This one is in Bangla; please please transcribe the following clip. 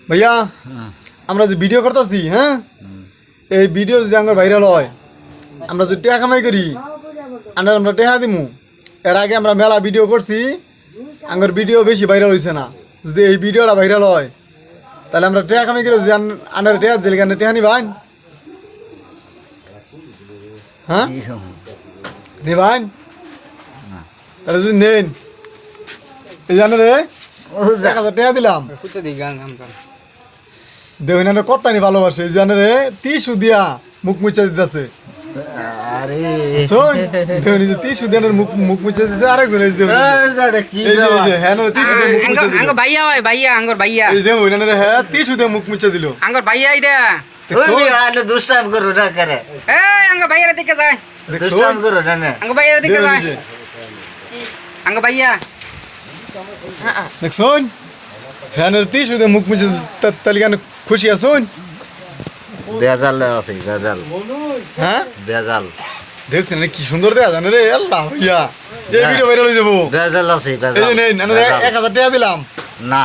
ভাইয়া আমরা যে ভিডিও করতেছি, হ্যাঁ, এই ভিডিও যদি আমার ভাইরাল হয়, আমরা যদি টাকা কামাই করি, আমরা টাকা দিমু। এর আগে আমরা মেলা ভিডিও করছি, আমার ভিডিও বেশি ভাইরাল হয়েছে না। যদি এই ভিডিওটা ভাইরাল হয়, তাহলে আমরা টাকা কামাই করি, যদি আনার টাকা দিলে কেন টাকা নিবান? হ্যাঁ নিবান? তাহলে যদি নেন, এই জানো রে 1000 টাকা দিলাম, দেখুন না কত নি ভালোবাসে, এই জানো রে 30 দিয়া মুখ মুচা দিতেছে। আরে শোন, দেখুন এই যে 30 দিয়া মুখ মুচা দিতেছে, আরেকজন এই যে কি এই যে হ্যাঁ 30 দিয়া মুখ মুচা দিল। আঙ্গর ভাইয়া হয়, ভাইয়া আঙ্গর ভাইয়া, এই যে ওইনা রে হ্যাঁ 30 দিয়া মুখ মুচা দিল। আঙ্গর ভাইয়া এটা। ওই আলে দুষ্টাম করো না করে, এই আঙ্গর ভাইয়ার দিকে যায়, দুষ্টাম করো না আঙ্গর ভাইয়ার দিকে যায়, আঙ্গর ভাইয়া। দেখুন হ্যাঁ 30 দিয়া মুখ মুচা তাহলে কেন খুশি আছুন? বেজাল আছে, বেজাল, হ্যাঁ বেজাল, দেখছেন কি সুন্দর দেখা জানো রে, আল্লাহ ভাইয়া এই ভিডিও ভাইরাল হয়ে যাবো। বেজাল আছে, এই বেজাল। যে নেন 1000 টাকা দিলাম। না